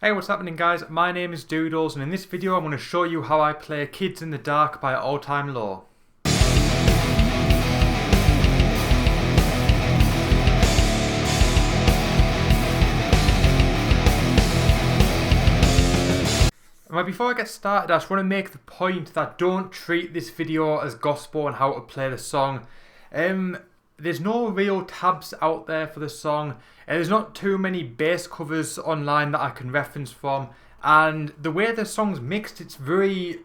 Hey, what's happening guys? My name is Doodles and in this video I'm going to show you how I play Kids in the Dark by All Time Low. Right, before I get started I just want to make the point that don't treat this video as gospel on how to play the song. There's no real tabs out there for the song. There's not too many bass covers online that I can reference from, and the way the song's mixed, it's very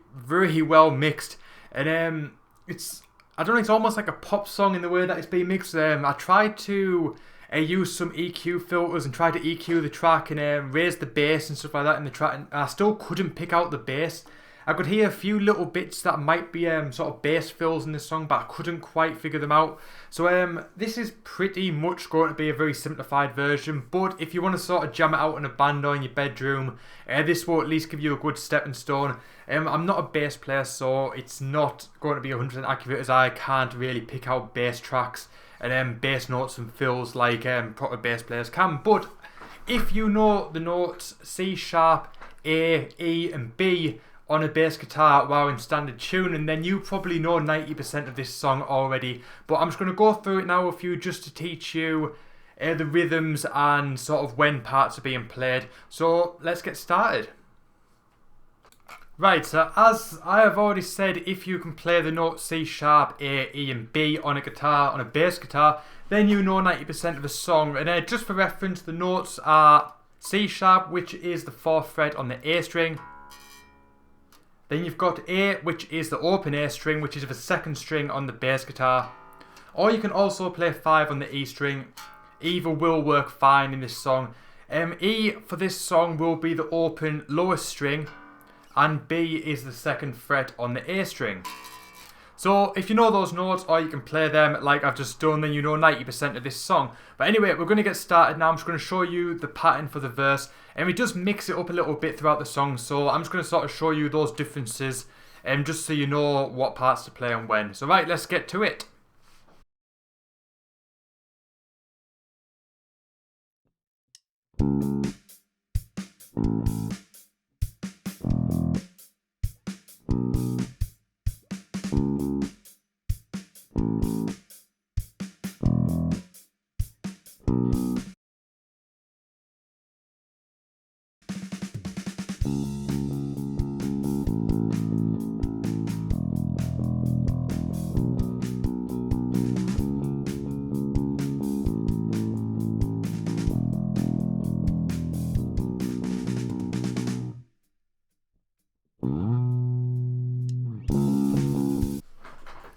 well mixed, and I don't know, it's almost like a pop song in the way that it's being mixed. I tried to use some EQ filters and tried to EQ the track and raise the bass and stuff like that in the track, and I still couldn't pick out the bass. I could hear a few little bits that might be sort of bass fills in this song, but I couldn't quite figure them out. So this is pretty much going to be a very simplified version, but if you want to sort of jam it out in a band or in your bedroom, this will at least give you a good stepping stone. I'm not a bass player, so it's not going to be 100% accurate, as I can't really pick out bass tracks and bass notes and fills like proper bass players can. But if you know the notes C sharp, A, E and B on a bass guitar while in standard tune, and then you probably know 90% of this song already, but I'm just going to go through it now with you just to teach you the rhythms and sort of when parts are being played. So let's get started. Right, so as I have already said, if you can play the notes C sharp, A, E and B on a guitar, on a bass guitar, then you know 90% of the song. And just for reference, the notes are C sharp, which is the 4th fret on the A string. Then you've got A, which is the open A string, which is the 2nd string on the bass guitar. Or you can also play 5 on the E string. Either will work fine in this song. E for this song will be the open lowest string, and B is the 2nd fret on the A string. So if you know those notes, or you can play them like I've just done, then you know 90% of this song. But anyway, we're going to get started now. I'm just going to show you the pattern for the verse, and we just mix it up a little bit throughout the song. So I'm just going to sort of show you those differences, just so you know what parts to play and when. So right, let's get to it.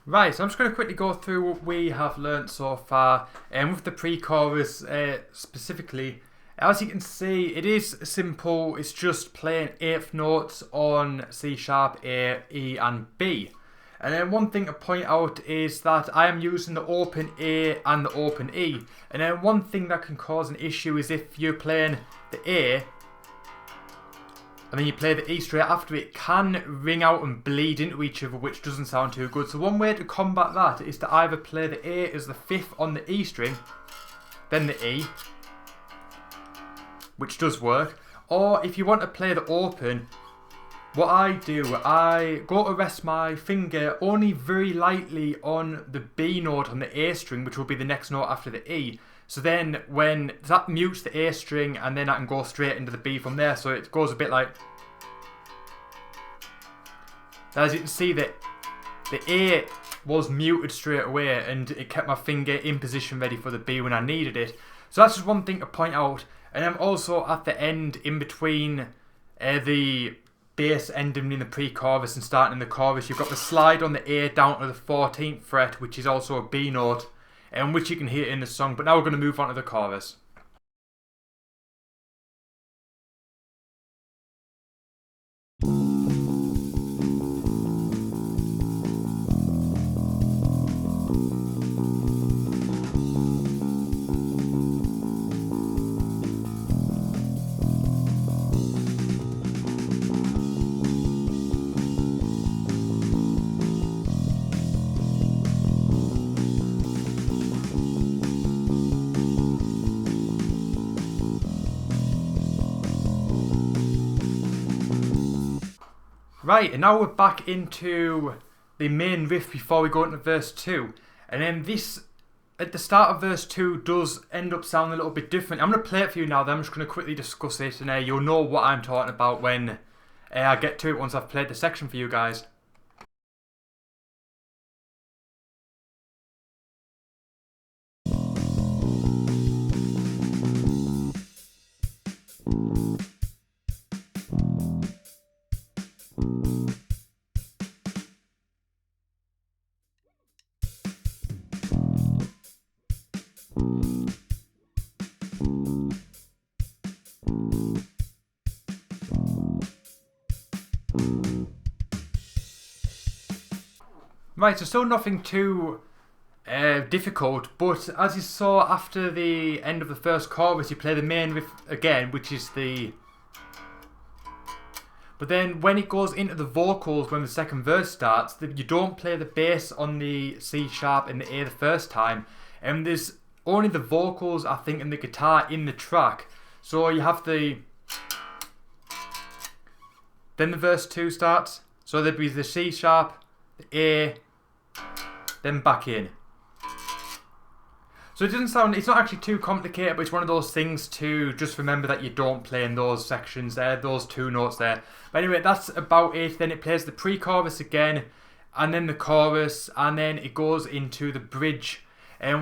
Right, so I'm just going to quickly go through what we have learnt so far, and with the pre-chorus specifically. As you can see, it is simple. It's just playing 8th notes on C sharp, A, E and B. And then one thing to point out is that I am using the open A and the open E. And then one thing that can cause an issue is if you're playing the A and then you play the E straight after, it can ring out and bleed into each other, which doesn't sound too good. So one way to combat that is to either play the A as the 5th on the E string, then the E, which does work. Or if you want to play the open, what I do, I go to rest my finger only very lightly on the B note on the A string, which will be the next note after the E. So then when that mutes the A string, and then I can go straight into the B from there. So it goes a bit like, as you can see, that the A was muted straight away and it kept my finger in position ready for the B when I needed it. So that's just one thing to point out. And then also at the end, in between the bass ending in the pre-chorus and starting in the chorus, you've got the slide on the A down to the 14th fret, which is also a B note, and which you can hear in the song. But now we're going to move on to the chorus. Right, and now we're back into the main riff before we go into verse 2. And then this, at the start of verse 2, does end up sounding a little bit different. I'm going to play it for you now, then I'm just going to quickly discuss it, and you'll know what I'm talking about when I get to it once I've played the section for you guys. Right, so still nothing too difficult, but as you saw after the end of the first chorus, you play the main riff again, which is the... But then when it goes into the vocals, when the second verse starts, you don't play the bass on the C sharp and the A the first time, and there's only the vocals, I think, and the guitar in the track. So you have the... Then the verse 2 starts, so there'd be the C sharp, the A, then back in. So it doesn't sound, it's not actually too complicated, but it's one of those things to just remember that you don't play in those sections there, those two notes there. But anyway, that's about it. Then it plays the pre-chorus again, and then the chorus, and then it goes into the bridge,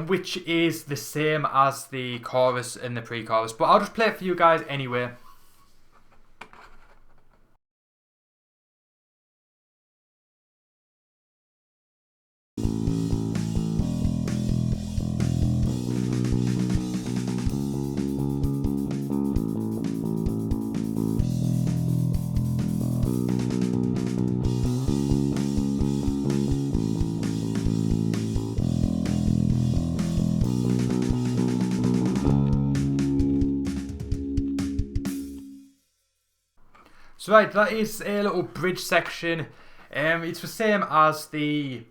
which is the same as the chorus and the pre-chorus. But I'll just play it for you guys anyway. So right, that is a little bridge section. It's the same as the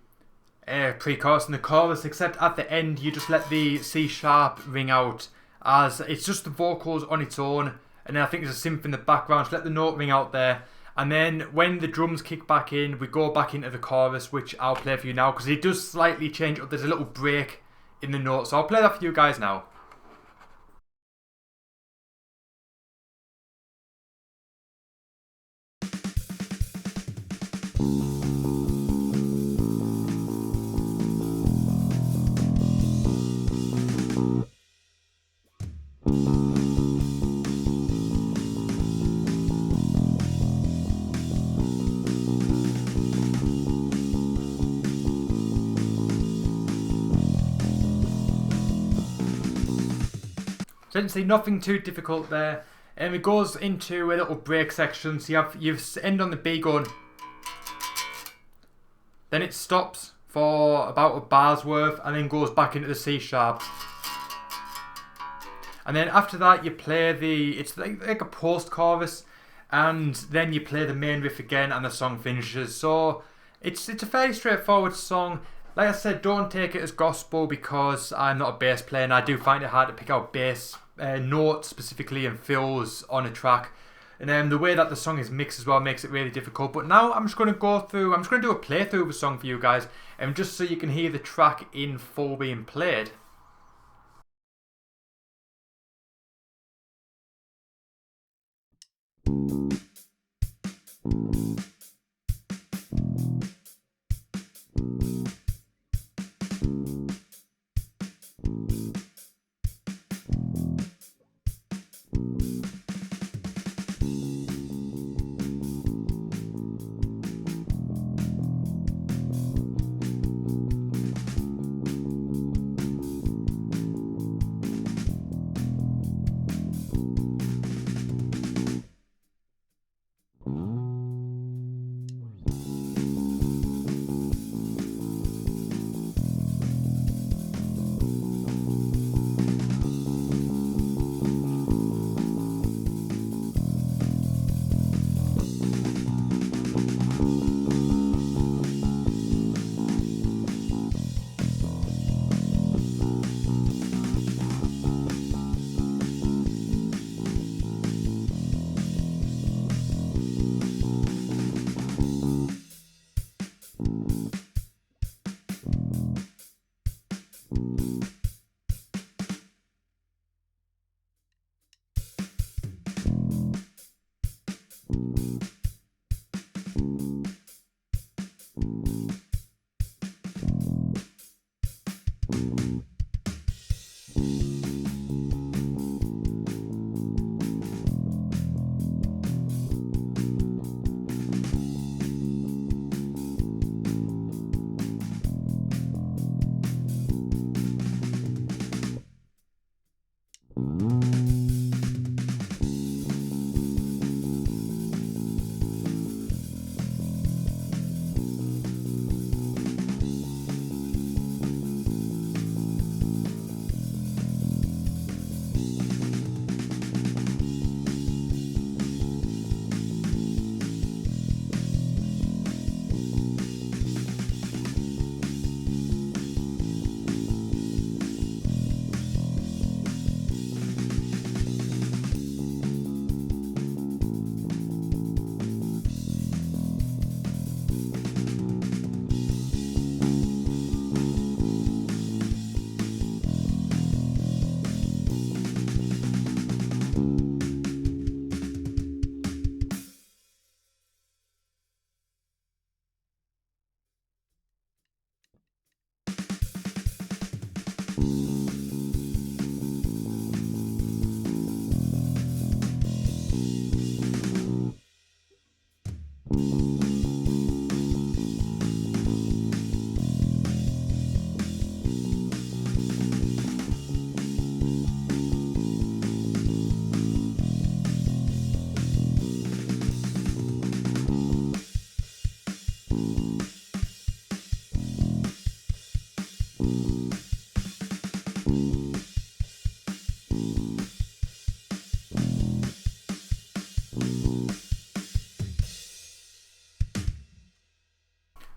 pre-chorus and the chorus, except at the end you just let the C sharp ring out, as it's just the vocals on its own, and then I think there's a synth in the background. Just let the note ring out there, and then when the drums kick back in, we go back into the chorus, which I'll play for you now because it does slightly change up. There's a little break in the note, so I'll play that for you guys now. Essentially nothing too difficult there, and it goes into a little break section. So you end on the B going, then it stops for about a bar's worth and then goes back into the C sharp, and then after that you play it's like a post chorus, and then you play the main riff again and the song finishes. So it's a fairly straightforward song. Like I said, don't take it as gospel because I'm not a bass player and I do find it hard to pick out bass notes specifically and fills on a track, and the way that the song is mixed as well makes it really difficult. But now I'm just going to do a playthrough of the song for you guys, and just so you can hear the track in full being played.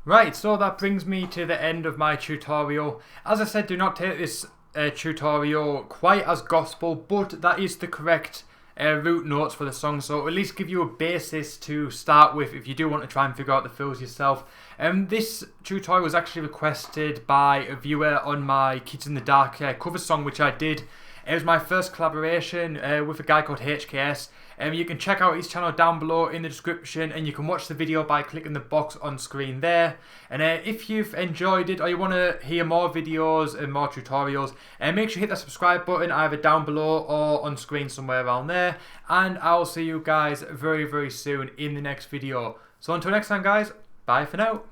Right, so that brings me to the end of my tutorial. As I said, do not take this tutorial quite as gospel, but that is the correct root notes for the song, so at least give you a basis to start with if you do want to try and figure out the fills yourself. This tutorial was actually requested by a viewer on my Kids in the Dark cover song, which I did. It was my first collaboration with a guy called HKS. You can check out his channel down below in the description, and you can watch the video by clicking the box on screen there. And if you've enjoyed it or you want to hear more videos and more tutorials, make sure you hit that subscribe button either down below or on screen somewhere around there. And I'll see you guys very, very soon in the next video. So until next time guys, bye for now.